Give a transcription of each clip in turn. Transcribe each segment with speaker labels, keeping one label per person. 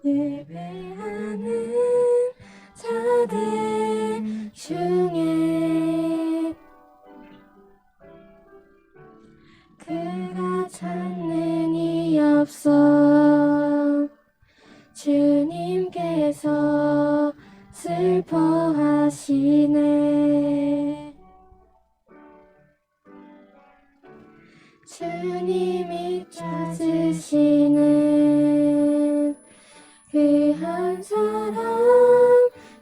Speaker 1: 예배하는 자들 중에 그가 찾는 이 없어. 주님께서 슬퍼하시네. 주님이 찾으시는 그 한 사람,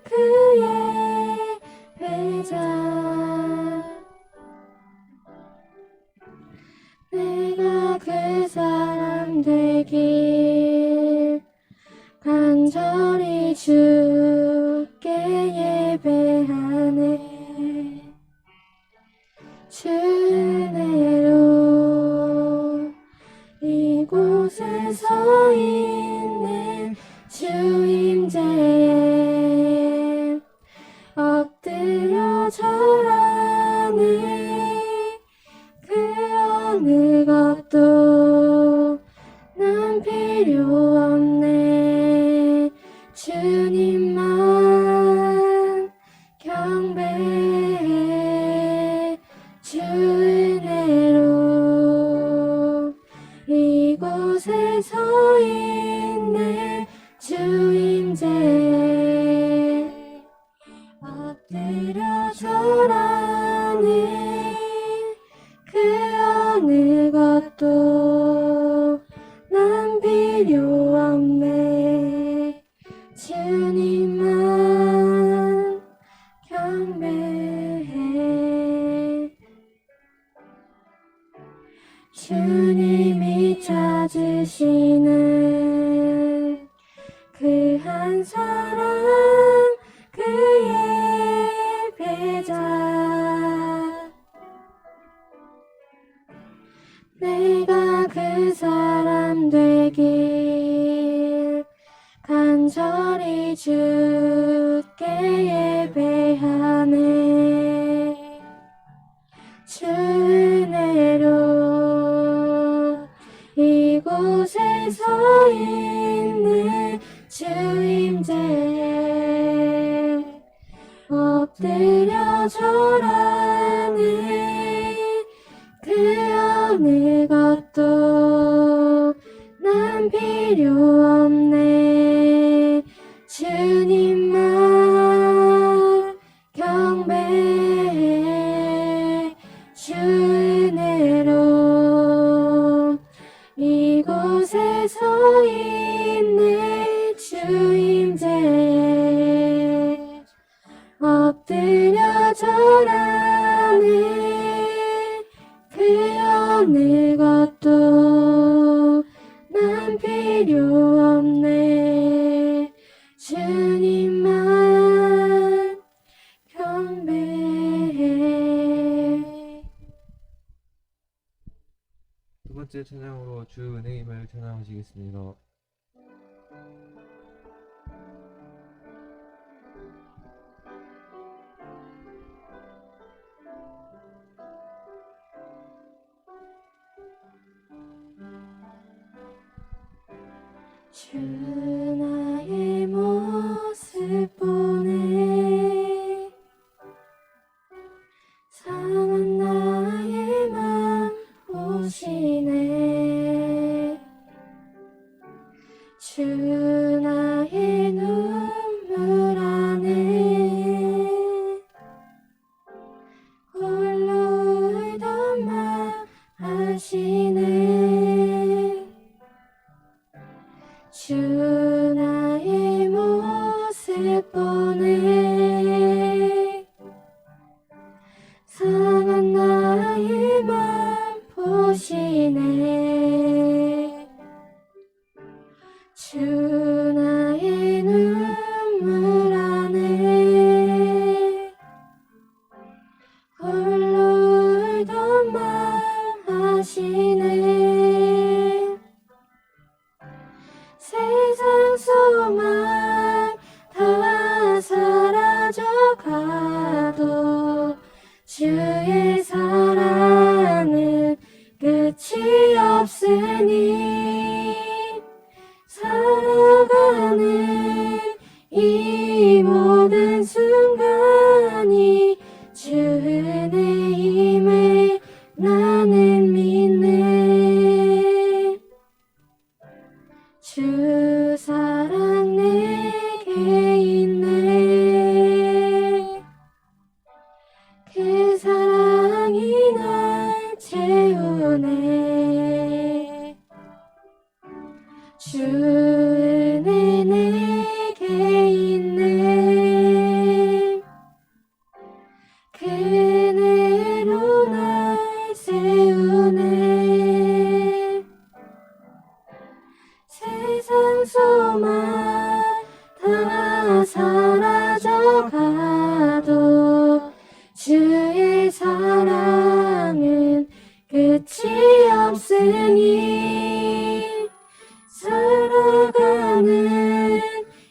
Speaker 1: 그의 배자. 내가 그 사람 되길 간절히 주께 예배하네. 주 은혜로 이곳에 서 있는 주 임재에 엎드려 절하네. 그 어느 것도 난 필요 없네. 주님만 경배해. 주 은혜로 이곳에 서 있네. 주 임재에 엎드려 절하네. 그 어느 것도 난 필요 없네. 주님만 경배해. 주님이 찾으시는 그 한 사람, 그의 배자. 내가 그 사람 되길 간절히 주께 예배하네. 주 은혜로 이곳에 서 있는 주 임재에 엎드려 절하네. 그 어느 것도 난 필요 없네. 주님만 경배해. 주 은혜로 이곳에 서 있네. 주 임재에 엎드려 절하네. 그 어느 것도 난 필요 없네. 주님만 경배해.
Speaker 2: 두 번째 찬양으로 주 은혜임을 찬양하시겠습니다.
Speaker 1: 주 나의 모습 보네. 상한 나의 맘 보시네. 주 나의 눈물 안에 홀로 울던 맘 아시네. 주 나의 모습 보네. 상한 나의 맘 보시네. 주 나의 눈물 안에 홀로 울던 맘 아시네. 세상 소망 다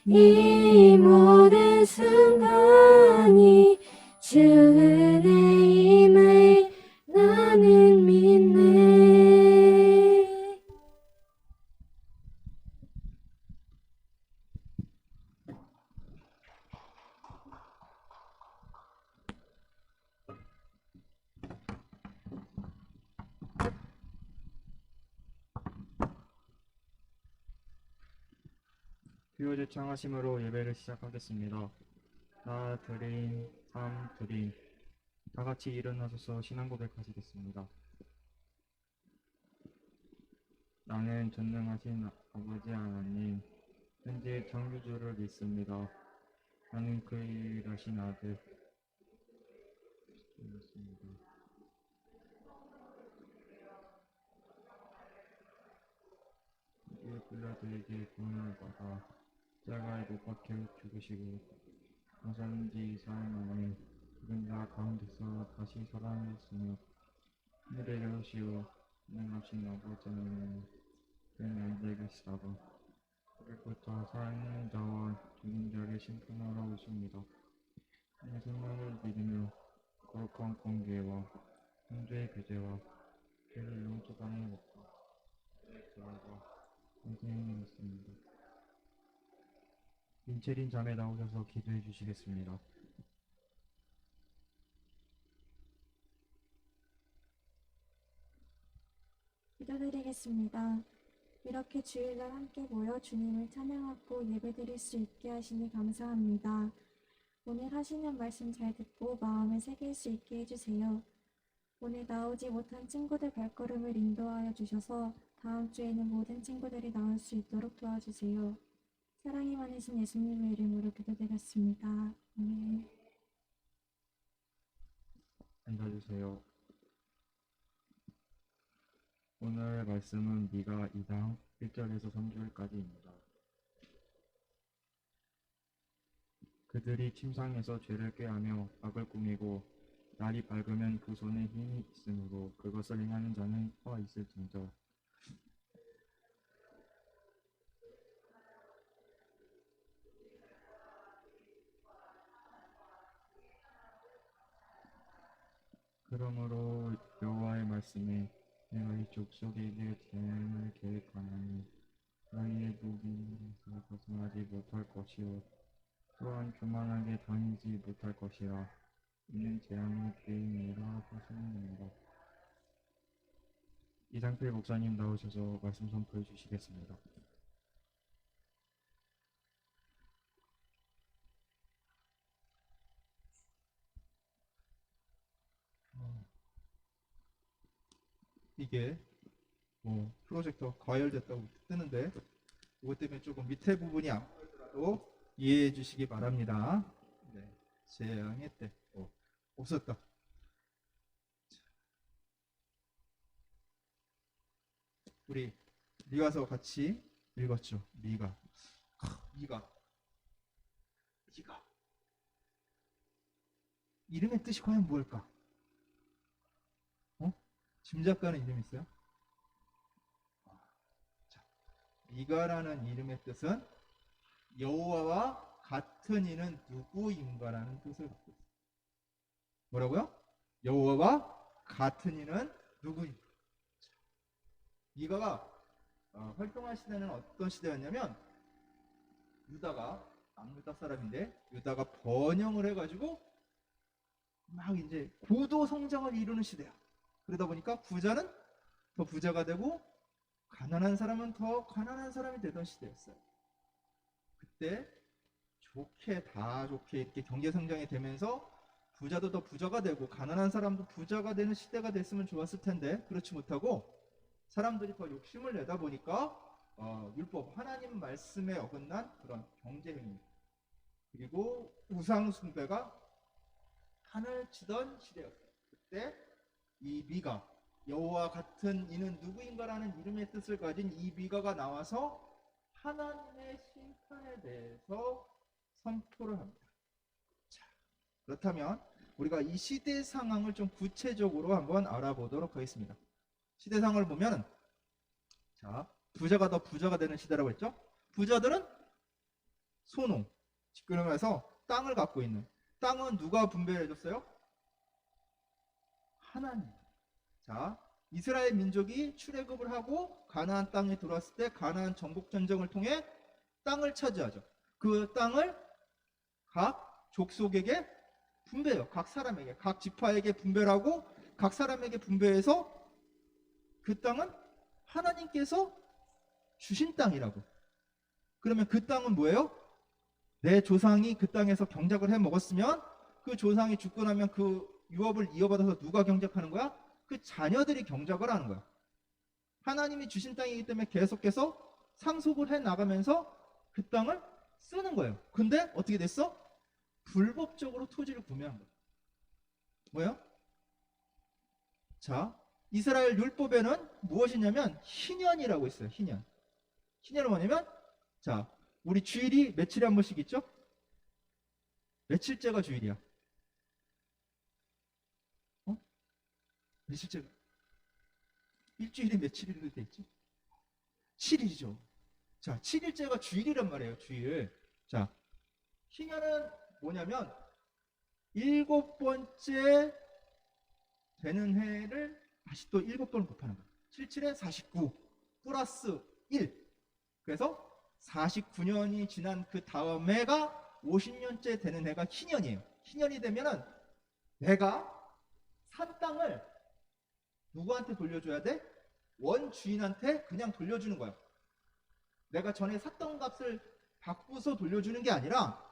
Speaker 1: 이 모든 순간이 주 은혜임을 나는 믿네.
Speaker 2: 주여 창하심으로 예배를 시작하겠습니다. 나 드림, 삼 드림. 다 같이 일어나셔서 신앙 고백하시겠습니다. 나는 전능하신 아버지 하나님, 현재 창조주를 믿습니다. 나는 그 일하신 아들 믿습니다. 이 빌라들에게 구원을 받아 십자가에 못 박혀 죽으시고 감사한 지 4일 만에 죽은 자 가운데서 다시 살아나셨으며 하늘에 계시오 전능하신 아버지 하나님 된 안에 계시다가 그때부터 살아있는 자와 죽은 자를 심판하러 오십니다. 이 생명을 믿으며 거룩한 관계와 형제의 교제와 죄를 용서받는 것과 그와 선생님이 있습니다. 민철인 자매 나오셔서 기도해 주시겠습니다.
Speaker 1: 기도드리겠습니다. 이렇게 주일날 함께 모여 주님을 찬양하고 예배드릴 수 있게 하시니 감사합니다. 오늘 하시는 말씀 잘 듣고 마음에 새길 수 있게 해주세요. 오늘 나오지 못한 친구들 발걸음을 인도하여 주셔서 다음 주에는 모든 친구들이 나올 수 있도록 도와주세요. 사랑이 많으신 예수님의 이름으로 기도드렸습니다. 아멘.
Speaker 2: 앉아주세요. 오늘 말씀은 미가 2장 1절에서 3절까지입니다. 그들이 침상에서 죄를 꾀하며 악을 꾸미고 날이 밝으면 그 손에 힘이 있으므로 그것을 행하는 자는 화 있을진저. 그러므로 여호와의 말씀에 내가 이 족속에게 재앙을 계획하나니 너희의 무기에서 벗어나지 못할 것이요 또한 교만하게 다니지 못할 것이라. 이는 재앙의 계획이라 하시느니라. 이상필 목사님 나오셔서 말씀 선포해 주시겠습니다.
Speaker 3: 이게 프로젝터 과열됐다고 뜨는데 이것 때문에 조금 밑에 부분이 안 보이더라도 이해해 주시기 바랍니다. 네, 재앙의 때 없었다. 우리 미가서 같이 읽었죠. 미가 이름의 뜻이 과연 무엇일까? 짐작가는 이름 있어요? 자, 미가라는 이름의 뜻은 여호와와 같은 이는 누구인가라는 뜻을 갖고 있어요. 뭐라고요? 여호와와 같은 이는 누구인가? 미가가 활동한 시대는 어떤 시대였냐면 유다가 남유다 사람인데 유다가 번영을 해가지고 막 이제 고도 성장을 이루는 시대야. 그러다 보니까 부자는 더 부자가 되고 가난한 사람은 더 가난한 사람이 되던 시대였어요. 그때 좋게 이렇게 경제 성장이 되면서 부자도 더 부자가 되고 가난한 사람도 부자가 되는 시대가 됐으면 좋았을 텐데 그렇지 못하고 사람들이 더 욕심을 내다 보니까 율법 하나님 말씀에 어긋난 그런 경제 행위 그리고 우상 숭배가 판을 치던 시대였어요. 그때 이 미가 여호와 같은 이는 누구인가라는 이름의 뜻을 가진 이 미가가 나와서 하나님의 심판에 대해서 선포를 합니다. 자, 그렇다면 우리가 이 시대 상황을 좀 구체적으로 한번 알아보도록 하겠습니다. 시대 상황을 보면 자, 부자가 더 부자가 되는 시대라고 했죠. 부자들은 소농, 그러면서 땅을 갖고 있는, 땅은 누가 분배해줬어요? 하나님. 자, 이스라엘 민족이 출애굽을 하고 가나안 땅에 들어왔을 때 가나안 정복 전쟁을 통해 땅을 차지하죠. 그 땅을 각 족속에게 분배해요. 각 사람에게, 각 지파에게 분배를 하고 각 사람에게 분배해서 그 땅은 하나님께서 주신 땅이라고. 그러면 그 땅은 뭐예요? 내 조상이 그 땅에서 경작을 해 먹었으면 그 조상이 죽고 나면 그 유업을 이어받아서 누가 경작하는 거야? 그 자녀들이 경작을 하는 거야. 하나님이 주신 땅이기 때문에 계속해서 상속을 해 나가면서 그 땅을 쓰는 거예요. 근데 어떻게 됐어? 불법적으로 토지를 구매한 거예요. 뭐예요? 자, 이스라엘 율법에는 무엇이냐면 희년이라고 있어요. 희년. 희년은 뭐냐면, 자, 우리 주일이 며칠에 한 번씩 있죠? 며칠째가 주일이야? 며칠째가? 일주일이 며칠일로 돼 있지? 7일이죠. 자, 7일째가 주일이란 말이에요. 주일. 자, 희년은 뭐냐면 7번째 되는 해를 다시 또 7번 곱하는 거예요. 77에 49 플러스 1. 그래서 49년이 지난 그 다음 해가 50년째 되는 해가 희년이에요. 희년이 되면은 내가 산 땅을 누구한테 돌려줘야 돼? 원주인한테 그냥 돌려주는 거야. 내가 전에 샀던 값을 바꾸서 돌려주는 게 아니라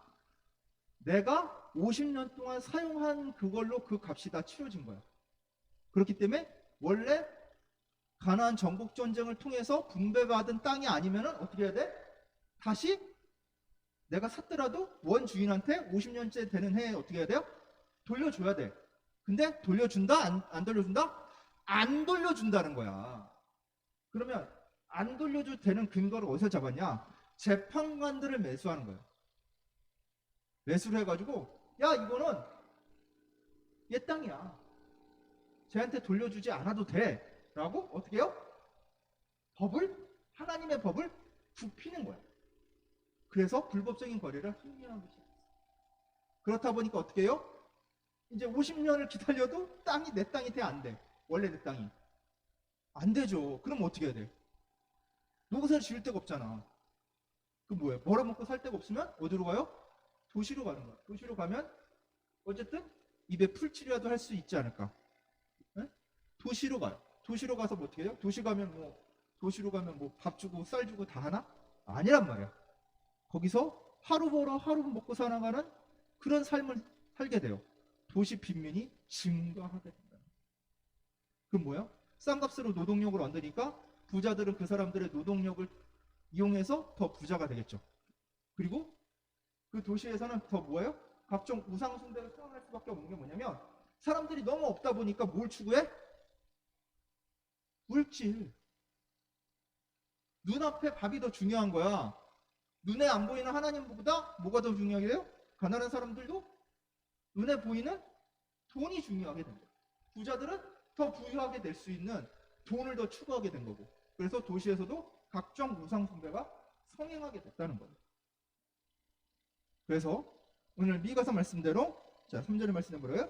Speaker 3: 내가 50년 동안 사용한 그걸로 그 값이 다 치러진 거야. 그렇기 때문에 원래 가나안 정복 전쟁을 통해서 분배받은 땅이 아니면은 어떻게 해야 돼? 다시 내가 샀더라도 원주인한테 50년째 되는 해에 어떻게 해야 돼요? 돌려줘야 돼. 근데 돌려준다? 안 돌려준다? 안 돌려준다는 거야. 그러면 안 돌려줘도 되는 근거를 어디서 잡았냐? 재판관들을 매수하는 거야. 매수를 해가지고 야, 이거는 얘 땅이야. 쟤한테 돌려주지 않아도 돼. 라고 어떻게 해요? 하나님의 법을 굽히는 거야. 그래서 불법적인 거래를 행위하는 것이. 그렇다 보니까 어떻게 해요? 이제 50년을 기다려도 땅이 내 땅이 돼? 안 돼? 원래 내 땅이. 안 되죠. 그럼 어떻게 해야 돼? 농사를 지을 데가 없잖아. 그 뭐예요? 벌어먹고 살 데가 없으면 어디로 가요? 도시로 가는 거야. 도시로 가면 어쨌든 입에 풀칠이라도 할 수 있지 않을까? 네? 도시로 가요. 도시로 가서 뭐 어떻게 해요? 도시로 가면 뭐 밥 주고 쌀 주고 다 하나? 아니란 말이야. 거기서 하루 벌어 하루 먹고 살아가는 그런 삶을 살게 돼요. 도시 빈민이 증가하게 된다. 그럼 뭐야? 싼 값으로 노동력을 얻으니까 부자들은 그 사람들의 노동력을 이용해서 더 부자가 되겠죠. 그리고 그 도시에서는 더 뭐예요? 각종 우상 숭배를 수행할 수밖에 없는 게 뭐냐면 사람들이 너무 없다 보니까 뭘 추구해? 물질. 눈앞에 밥이 더 중요한 거야. 눈에 안 보이는 하나님보다 뭐가 더 중요하게 돼요? 가난한 사람들도 눈에 보이는 돈이 중요하게 된 거예요. 부자들은 더 부유하게 될 수 있는 돈을 더 추구하게 된 거고. 그래서 도시에서도 각종 우상 숭배가 성행하게 됐다는 거예요. 그래서 오늘 미가서 말씀대로 자 3절의 말씀에 뭐래요?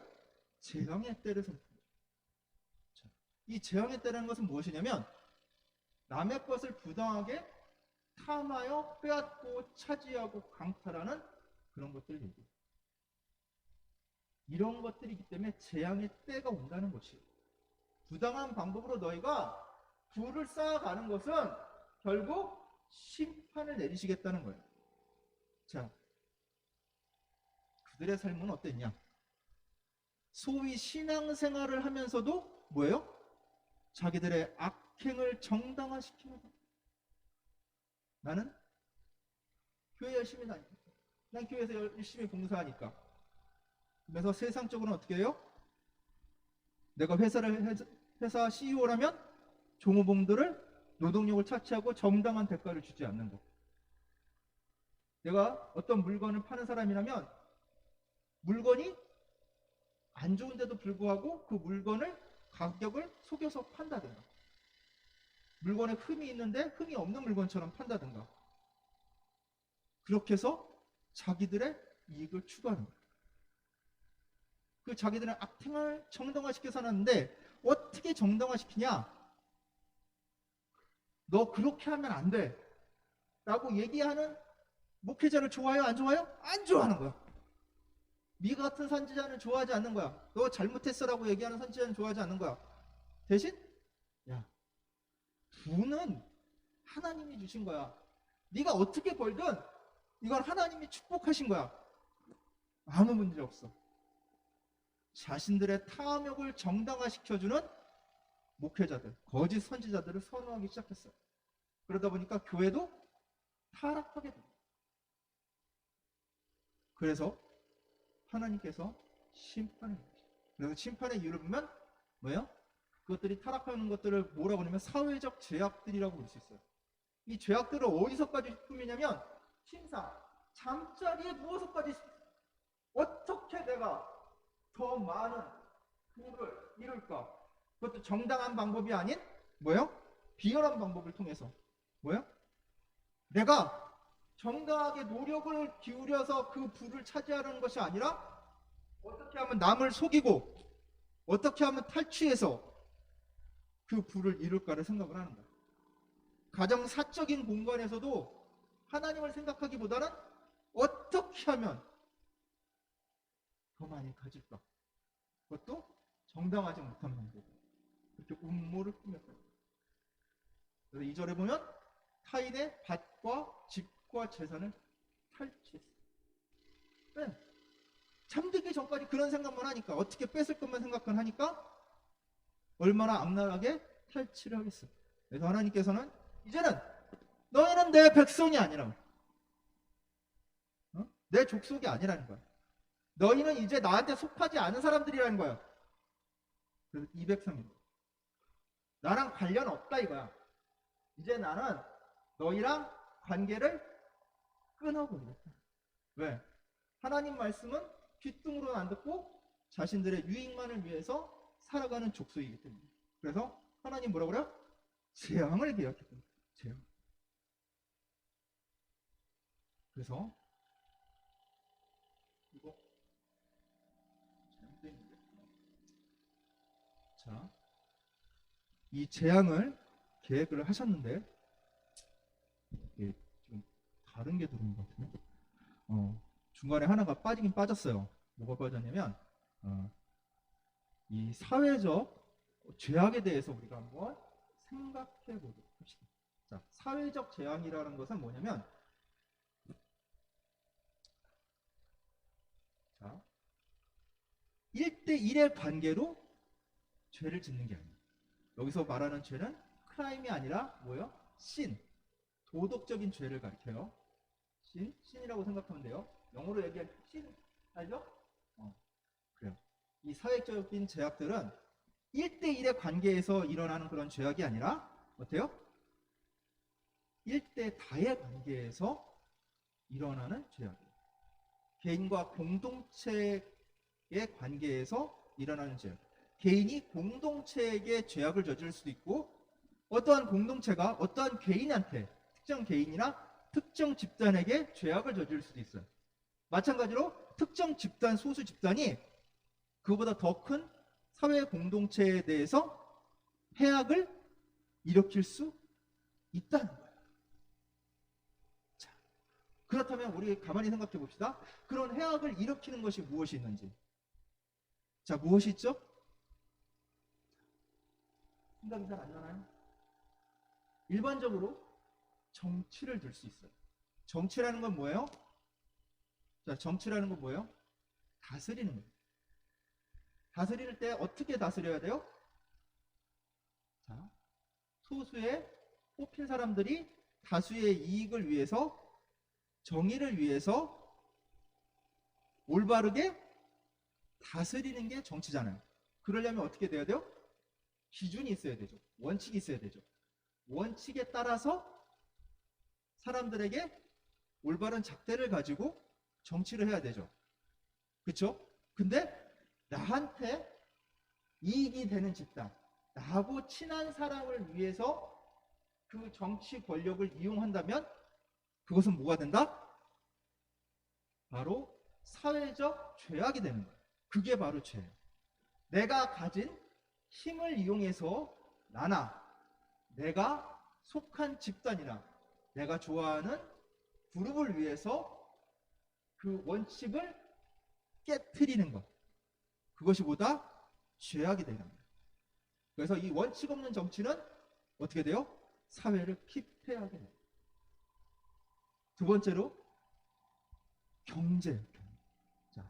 Speaker 3: 재앙의 때를 선포해요. 이 재앙의 때라는 것은 무엇이냐면 남의 것을 부당하게 탐하여 빼앗고 차지하고 강탈하는 그런 것들을 얘기해요. 이런 것들이기 때문에 재앙의 때가 온다는 것이에요. 부당한 방법으로 너희가 부를 쌓아가는 것은 결국 심판을 내리시겠다는 거예요. 자, 그들의 삶은 어땠냐? 소위 신앙생활을 하면서도 뭐예요? 자기들의 악행을 정당화시키는 거예요. 나는 교회 열심히 다니니까. 난 교회에서 열심히 봉사하니까. 그래서 세상적으로는 어떻게 해요? 내가 회사 CEO라면 종업원들을 노동력을 차치하고 정당한 대가를 주지 않는 거. 내가 어떤 물건을 파는 사람이라면 물건이 안 좋은데도 불구하고 그 물건을 가격을 속여서 판다든가, 물건에 흠이 있는데 흠이 없는 물건처럼 판다든가, 그렇게 해서 자기들의 이익을 추구하는 거예요. 그 자기들은 악행을 정당화시켜서 하는데 어떻게 정당화시키냐? 너 그렇게 하면 안 돼 라고 얘기하는 목회자를 좋아해요? 안 좋아해요? 안 좋아하는 거야. 미 같은 선지자는 좋아하지 않는 거야. 너 잘못했어라고 얘기하는 선지자는 좋아하지 않는 거야. 대신 야, 부는 하나님이 주신 거야. 네가 어떻게 벌든 이건 하나님이 축복하신 거야. 아무 문제 없어. 자신들의 탐욕을 정당화시켜주는 목회자들, 거짓 선지자들을 선호하기 시작했어요. 그러다 보니까 교회도 타락하게 됩니다. 그래서 하나님께서 심판을 해주세요. 그래서 심판의 이유를 보면 뭐예요? 그것들이 타락하는 것들을 뭐라고 하냐면 사회적 죄악들이라고 볼 수 있어요. 이 죄악들을 어디서까지 꾸미냐면 침상, 잠자리에 누워서까지 어떻게 내가 더 많은 부를 이룰까? 그것도 정당한 방법이 아닌 뭐예요? 비열한 방법을 통해서 뭐예요? 내가 정당하게 노력을 기울여서 그 부를 차지하려는 것이 아니라 어떻게 하면 남을 속이고 어떻게 하면 탈취해서 그 부를 이룰까를 생각을 하는 거예요. 가정 사적인 공간에서도 하나님을 생각하기보다는 어떻게 하면 더 많이 가질까? 그것도 정당하지 못한 방법. 그렇게 음모를 꾸몄어요. 그래서 2절에 보면 타인의 밭과 집과 재산을 탈취했어요. 왜? 잠들기 전까지 그런 생각만 하니까, 어떻게 뺏을 것만 생각만 하니까 얼마나 악랄하게 탈취를 하겠어요. 그래서 하나님께서는 이제는 너희는 내 백성이 아니라 내 족속이 아니라는 거야. 너희는 이제 나한테 속하지 않은 사람들이라는 거야. 그래서 이 백성입니다. 나랑 관련 없다 이거야. 이제 나는 너희랑 관계를 끊어버리겠다. 왜? 하나님 말씀은 귓등으로는 안 듣고 자신들의 유익만을 위해서 살아가는 족속이기 때문에. 그래서 하나님 뭐라고 그래요? 재앙을 계약했다. 재앙. 그래서 이거 잘못된 자, 이 재앙을 계획을 하셨는데 이게 좀 다른 게 들어온 것 같은데 중간에 하나가 빠지긴 빠졌어요. 뭐가 빠졌냐면 이 사회적 죄악에 대해서 우리가 한번 생각해 보도록 합시다. 자, 사회적 재앙이라는 것은 뭐냐면 자, 1대1의 관계로 죄를 짓는 게 아니에요. 여기서 말하는 죄는 크라임이 아니라 뭐예요? 신, 도덕적인 죄를 가리켜요. 신이라고 생각하면 돼요. 영어로 얘기할 신 알죠? 그래요. 이 사회적인 죄악들은 1대1의 관계에서 일어나는 그런 죄악이 아니라 어때요? 1대 다의 관계에서 일어나는 죄악이에요. 개인과 공동체의 관계에서 일어나는 죄악. 개인이 공동체에게 죄악을 저지를 수도 있고 어떠한 공동체가 어떠한 개인한테 특정 개인이나 특정 집단에게 죄악을 저지를 수도 있어요. 마찬가지로 특정 집단, 소수 집단이 그보다 더 큰 사회 공동체에 대해서 해악을 일으킬 수 있다는 거예요. 자, 그렇다면 우리 가만히 생각해 봅시다. 그런 해악을 일으키는 것이 무엇이 있는지. 자, 무엇이 있죠? 생각이 잘 안 나나요? 일반적으로 정치를 들 수 있어요. 정치라는 건 뭐예요? 자, 정치라는 건 뭐예요? 다스리는 거예요. 다스릴 때 어떻게 다스려야 돼요? 자, 소수의 뽑힌 사람들이 다수의 이익을 위해서, 정의를 위해서 올바르게 다스리는 게 정치잖아요. 그러려면 어떻게 돼야 돼요? 기준이 있어야 되죠. 원칙이 있어야 되죠. 원칙에 따라서 사람들에게 올바른 잣대를 가지고 정치를 해야 되죠. 그렇죠? 근데 나한테 이익이 되는 집단, 나하고 친한 사람을 위해서 그 정치 권력을 이용한다면 그것은 뭐가 된다? 바로 사회적 죄악이 되는 거예요. 그게 바로 죄예요. 내가 가진 힘을 이용해서 나나 내가 속한 집단이나 내가 좋아하는 그룹을 위해서 그 원칙을 깨트리는 것, 그것이 보다 죄악이 되는 거예요. 그래서 이 원칙 없는 정치는 어떻게 돼요? 사회를 피폐하게 돼요. 두 번째로 경제. 자,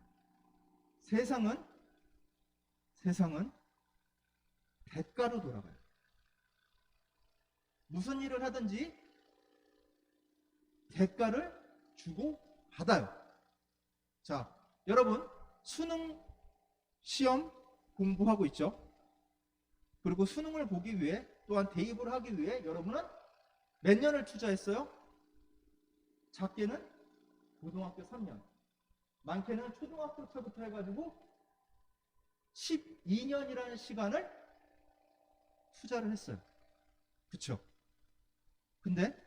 Speaker 3: 세상은 대가로 돌아가요. 무슨 일을 하든지 대가를 주고 받아요. 자, 여러분 수능 시험 공부하고 있죠? 그리고 수능을 보기 위해 또한 대입을 하기 위해 여러분은 몇 년을 투자했어요? 작게는 고등학교 3년, 많게는 초등학교 때부터 해가지고 12년이라는 시간을 투자를 했어요. 그쵸? 근데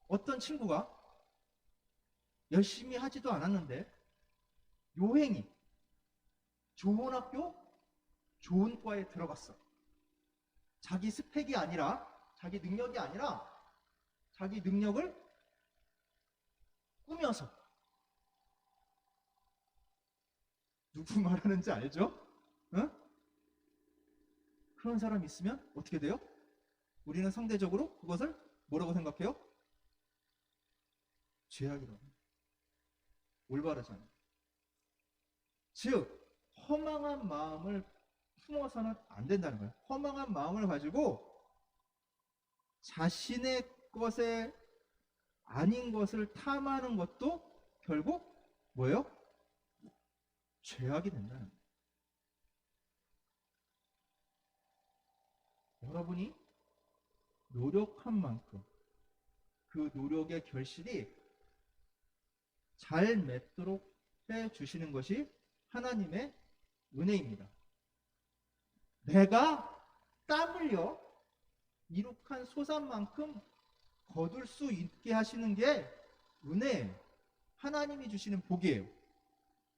Speaker 3: 어떤 친구가 열심히 하지도 않았는데 요행이 좋은 학교, 좋은 과에 들어갔어. 자기 스펙이 아니라, 자기 능력이 아니라 자기 능력을 꾸며서. 누구 말하는지 알죠? 응? 그런 사람이 있으면 어떻게 돼요? 우리는 상대적으로 그것을 뭐라고 생각해요? 죄악이라고. 올바르지 않아요. 즉 허망한 마음을 품어서는 안 된다는 거예요. 허망한 마음을 가지고 자신의 것에 아닌 것을 탐하는 것도 결국 뭐예요? 죄악이 된다는 거예요. 여러분이 노력한 만큼 그 노력의 결실이 잘 맺도록 해주시는 것이 하나님의 은혜입니다. 내가 땀 흘려 이룩한 소산만큼 거둘 수 있게 하시는 게 은혜예요. 하나님이 주시는 복이에요.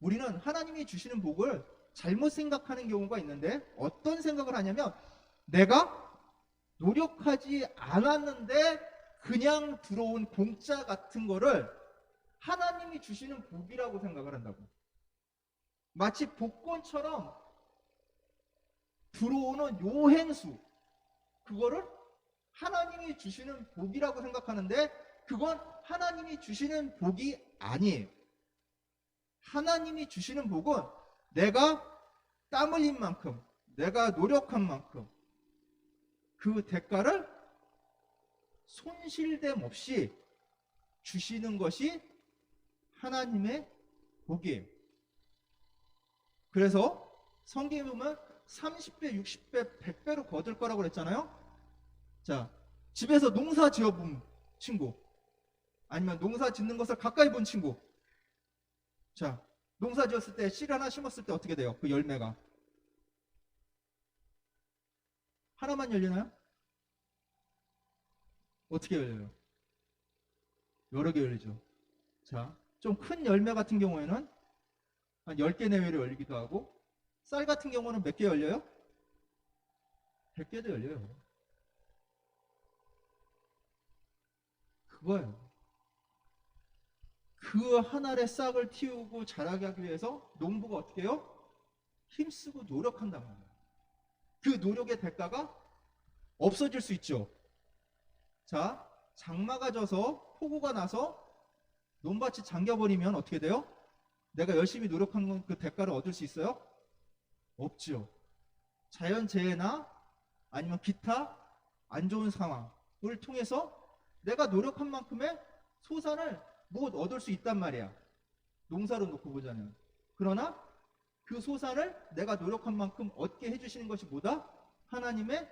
Speaker 3: 우리는 하나님이 주시는 복을 잘못 생각하는 경우가 있는데, 어떤 생각을 하냐면 내가 노력하지 않았는데 그냥 들어온 공짜 같은 거를 하나님이 주시는 복이라고 생각을 한다고. 마치 복권처럼 들어오는 요행수, 그거를 하나님이 주시는 복이라고 생각하는데 그건 하나님이 주시는 복이 아니에요. 하나님이 주시는 복은 내가 땀 흘린 만큼, 내가 노력한 만큼 그 대가를 손실됨 없이 주시는 것이 하나님의 복이에요. 그래서 성경에 보면 30배, 60배, 100배로 거둘 거라고 그랬잖아요. 자, 집에서 농사 지어본 친구, 아니면 농사 짓는 것을 가까이 본 친구. 자, 농사 지었을 때 씨 하나 심었을 때 어떻게 돼요? 그 열매가 하나만 열리나요? 어떻게 열려요? 여러 개 열리죠. 자, 좀 큰 열매 같은 경우에는 한 10개 내외로 열리기도 하고, 쌀 같은 경우는 몇 개 열려요? 100개도 열려요. 그거예요. 그 한 알의 싹을 틔우고 자라게 하기 위해서 농부가 어떻게 해요? 힘쓰고 노력한단 말이에요. 그 노력의 대가가 없어질 수 있죠. 자, 장마가 져서 폭우가 나서 논밭이 잠겨버리면 어떻게 돼요? 내가 열심히 노력한 건 그 대가를 얻을 수 있어요? 없죠. 자연재해나 아니면 기타 안 좋은 상황을 통해서 내가 노력한 만큼의 소산을 못 얻을 수 있단 말이야. 농사로 놓고 보자면. 그러나 그 소산을 내가 노력한 만큼 얻게 해주시는 것이 뭐다? 하나님의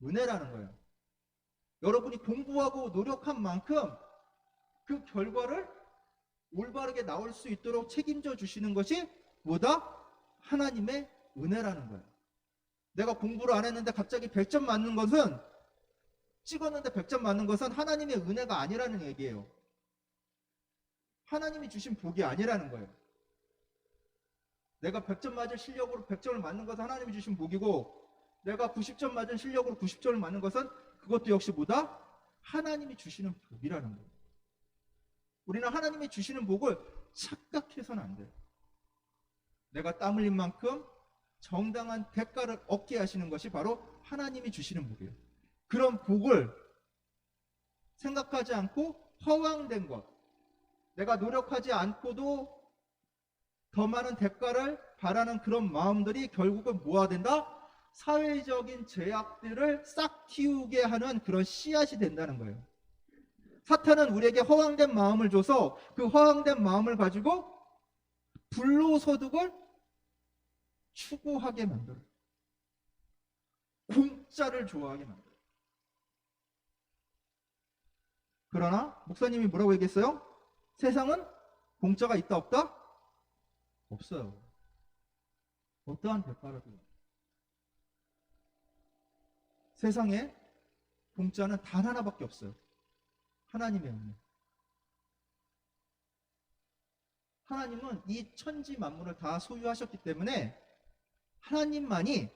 Speaker 3: 은혜라는 거예요. 여러분이 공부하고 노력한 만큼 그 결과를 올바르게 나올 수 있도록 책임져 주시는 것이 뭐다? 하나님의 은혜라는 거예요. 내가 공부를 안 했는데 갑자기 100점 맞는 것은, 찍었는데 100점 맞는 것은 하나님의 은혜가 아니라는 얘기예요. 하나님이 주신 복이 아니라는 거예요. 내가 100점 맞을 실력으로 100점을 맞는 것은 하나님이 주신 복이고, 내가 90점 맞은 실력으로 90점을 맞는 것은 그것도 역시 뭐다? 하나님이 주시는 복이라는 거예요. 우리는 하나님이 주시는 복을 착각해서는 안 돼요. 내가 땀 흘린 만큼 정당한 대가를 얻게 하시는 것이 바로 하나님이 주시는 복이에요. 그런 복을 생각하지 않고 허황된 것, 내가 노력하지 않고도 더 많은 대가를 바라는 그런 마음들이 결국은 뭐가 된다? 사회적인 제약들을 싹 틔우게 하는 그런 씨앗이 된다는 거예요. 사탄은 우리에게 허황된 마음을 줘서 그 허황된 마음을 가지고 불로소득을 추구하게 만들어요. 공짜를 좋아하게 만들어요. 그러나 목사님이 뭐라고 얘기했어요? 세상은 공짜가 있다 없다? 없어요. 어떠한 대가라도. 세상에 공짜는 단 하나밖에 없어요. 하나님의 은혜. 하나님은 이 천지 만물을 다 소유하셨기 때문에 하나님만이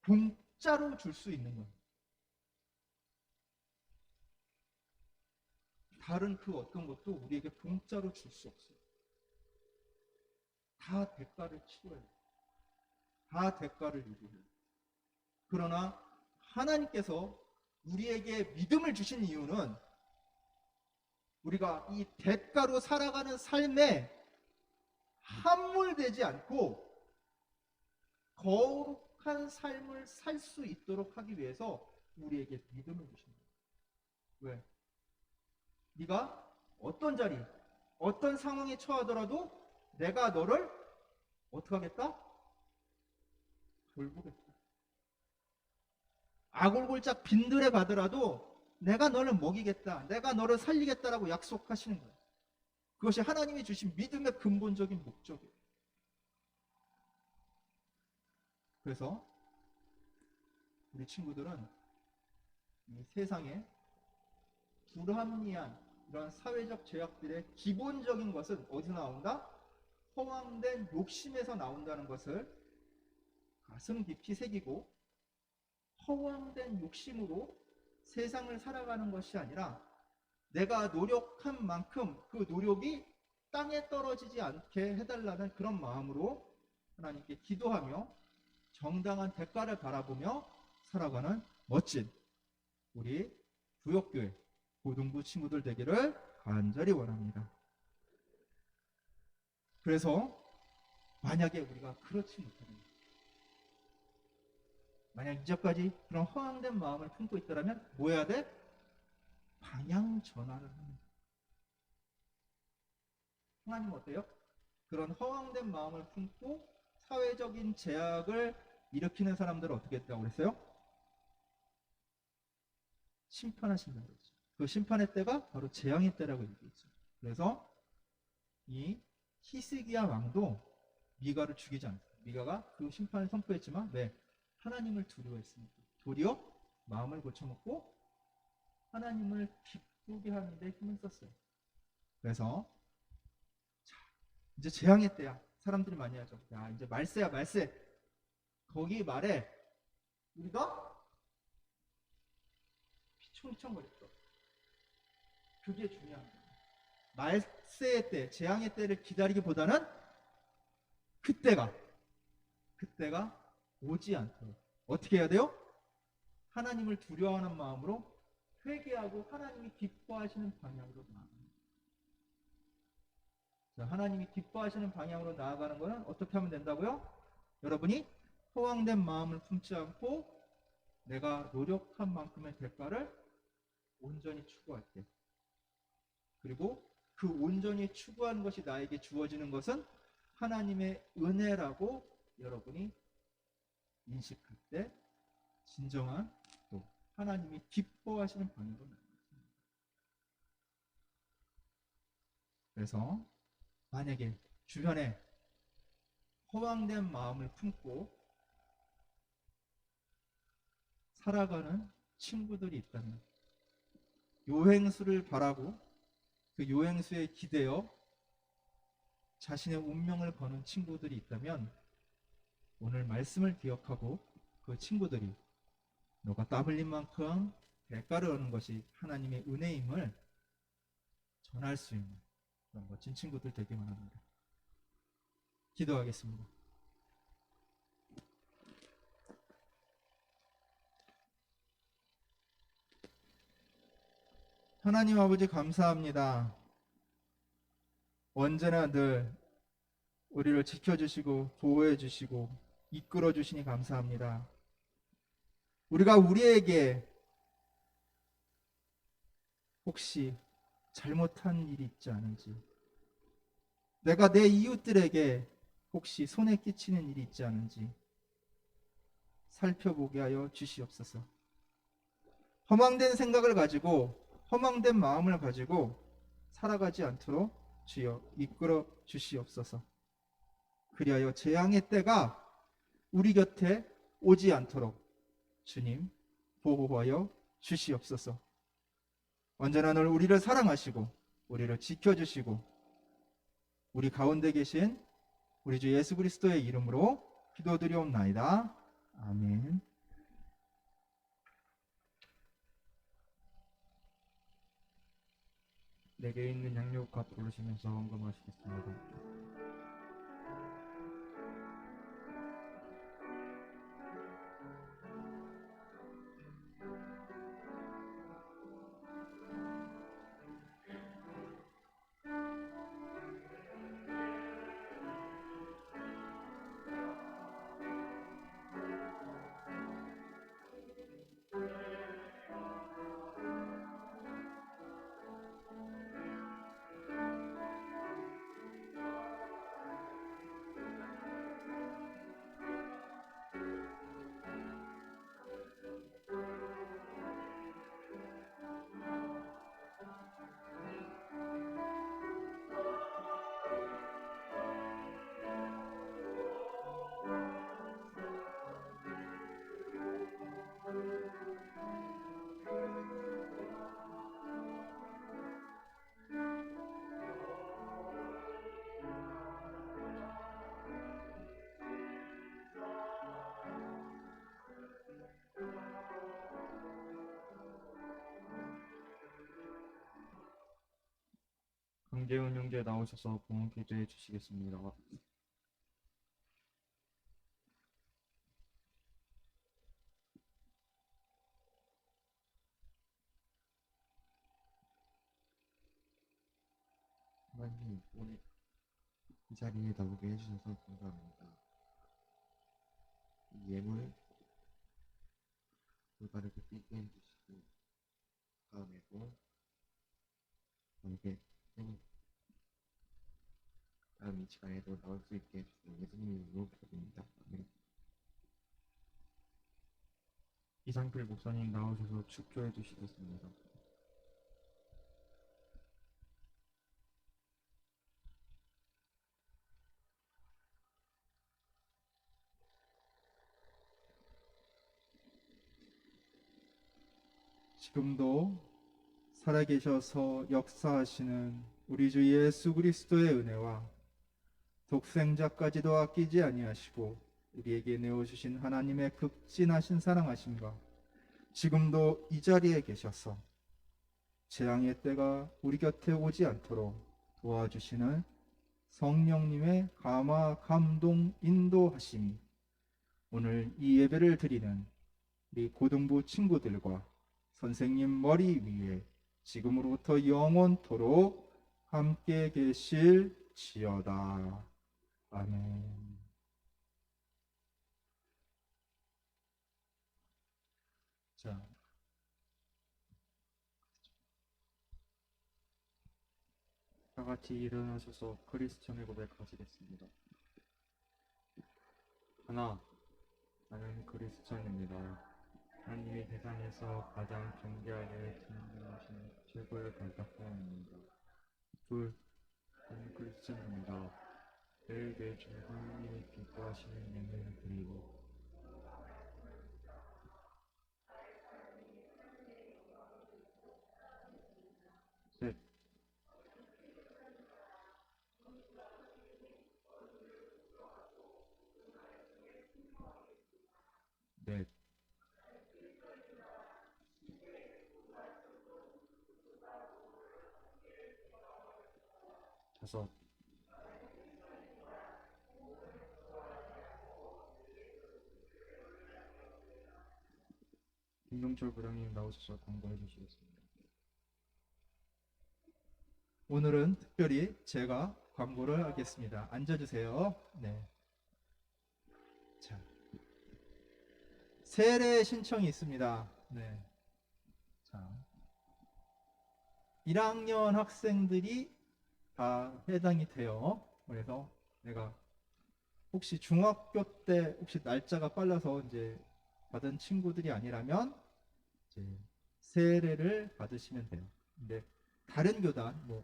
Speaker 3: 공짜로 줄 수 있는 거예요. 다른 그 어떤 것도 우리에게 공짜로 줄 수 없어요. 다 대가를 치러야 돼요. 다 대가를 요구해요. 그러나 하나님께서 우리에게 믿음을 주신 이유는 우리가 이 대가로 살아가는 삶에 함몰되지 않고 거룩한 삶을 살 수 있도록 하기 위해서 우리에게 믿음을 주신 거예요. 왜? 네가 어떤 자리, 어떤 상황에 처하더라도 내가 너를 어떻게 하겠다? 돌보겠다. 아골골짝 빈들에 가더라도 내가 너를 먹이겠다, 내가 너를 살리겠다라고 약속하시는 거예요. 그것이 하나님이 주신 믿음의 근본적인 목적이에요. 그래서 우리 친구들은 이 세상에 불합리한 이런 사회적 제약들의 기본적인 것은 어디서 나온다? 허황된 욕심에서 나온다는 것을 가슴 깊이 새기고, 허황된 욕심으로 세상을 살아가는 것이 아니라 내가 노력한 만큼 그 노력이 땅에 떨어지지 않게 해달라는 그런 마음으로 하나님께 기도하며 정당한 대가를 바라보며 살아가는 멋진 우리 구역교회 고등부 친구들 되기를 간절히 원합니다. 그래서 만약에 우리가 그렇지 못하면, 만약 이제까지 그런 허황된 마음을 품고 있더라면 뭐 해야 돼? 방향 전환을 하는 거예요. 하나님은 어때요? 그런 허황된 마음을 품고 사회적인 제약을 일으키는 사람들을 어떻게 했다고 그랬어요? 심판하신다고 그랬죠. 그 심판의 때가 바로 재앙의 때라고 얘기했죠. 그래서 이 히스기야 왕도 미가를 죽이지 않았어요. 미가가 그 심판을 선포했지만 왜? 하나님을 두려워했습니다. 도리어 마음을 고쳐먹고 하나님을 기쁘게 하는 데 힘을 썼어요. 그래서 자, 이제 재앙의 때야. 사람들이 많이 하죠. 야, 이제 말세야, 말세. 거기 말에 우리가 피청피청거렸어. 그게 중요한 거예요. 말세의 때, 재앙의 때를 기다리기보다는 그때가 오지 않도록 어떻게 해야 돼요? 하나님을 두려워하는 마음으로 회개하고 하나님이 기뻐하시는 방향으로 나아가는 거예요. 하나님이 기뻐하시는 방향으로 나아가는 것은 어떻게 하면 된다고요? 여러분이 허황된 마음을 품지 않고 내가 노력한 만큼의 대가를 온전히 추구할 때, 그리고 그 온전히 추구하는 것이 나에게 주어지는 것은 하나님의 은혜라고 여러분이 인식할 때 진정한 또 하나님이 기뻐하시는 방향으로 나아갑니다. 그래서 만약에 주변에 허황된 마음을 품고 살아가는 친구들이 있다면, 요행수를 바라고 그 요행수에 기대어 자신의 운명을 거는 친구들이 있다면 오늘 말씀을 기억하고 그 친구들이 너가 땀 흘린 만큼 대가를 얻는 것이 하나님의 은혜임을 전할 수 있는 그런 멋진 친구들 되기 원합니다. 기도하겠습니다. 하나님 아버지 감사합니다. 언제나 늘 우리를 지켜주시고 보호해주시고 이끌어주시니 감사합니다. 우리가 우리에게 혹시 잘못한 일이 있지 않은지, 내가 내 이웃들에게 혹시 손에 끼치는 일이 있지 않은지 살펴보게 하여 주시옵소서. 허망된 생각을 가지고 허망된 마음을 가지고 살아가지 않도록 주여 이끌어 주시옵소서. 그리하여 재앙의 때가 우리 곁에 오지 않도록 주님 보호하여 주시옵소서. 언제나 늘 우리를 사랑하시고 우리를 지켜주시고 우리 가운데 계신 우리 주 예수 그리스도의 이름으로 기도드리옵나이다. 아멘.
Speaker 2: 내게 있는 양육과 부르시면서 헌금하시겠습니다. 강재훈 형제 나오셔서 봉헌 기도해 주시겠습니다.
Speaker 4: 하나님, 오늘 이 자리에 나오게 해주셔서 감사합니다. 이 예물 올바르게 삐게 해주시고 다음에도 이렇게 다음 이 시간에도 나올 수 있게 해주시는 예수님 이름으로 기도드립니다. 아멘.
Speaker 2: 이상필 목사님 나오셔서 축조해 주시겠습니다.
Speaker 3: 지금도 살아계셔서 역사하시는 우리 주 예수 그리스도의 은혜와 독생자까지도 아끼지 아니하시고 우리에게 내어주신 하나님의 극진하신 사랑하심과 지금도 이 자리에 계셔서 재앙의 때가 우리 곁에 오지 않도록 도와주시는 성령님의 감화, 감동, 인도하심이 오늘 이 예배를 드리는 우리 고등부 친구들과 선생님 머리 위에 지금으로부터 영원토록 함께 계실지어다. 아멘. 자,
Speaker 2: 다 같이 일어나셔서 크리스천의 고백하시겠습니다. 하나, 나는 크리스천입니다. 하나님이 세상에서 가장 존귀하게 존귀하신 최고의 발탁자입니다. 둘, 나는 크리스천입니다. 매일매일 주 하나님이 기뻐하시는 예배를 드리고 셋, 5. 김동철 부장님 나오셔서 광고해 주시겠습니다.
Speaker 3: 오늘은 특별히 제가 광고를 하겠습니다. 앉아주세요. 네. 자, 세례 신청이 있습니다. 네. 자, 1학년 학생들이 다 해당이 돼요. 그래서 내가 혹시 중학교 때 혹시 날짜가 빨라서 이제 받은 친구들이 아니라면 이제 세례를 받으시면 돼요. 근데 다른 교단 뭐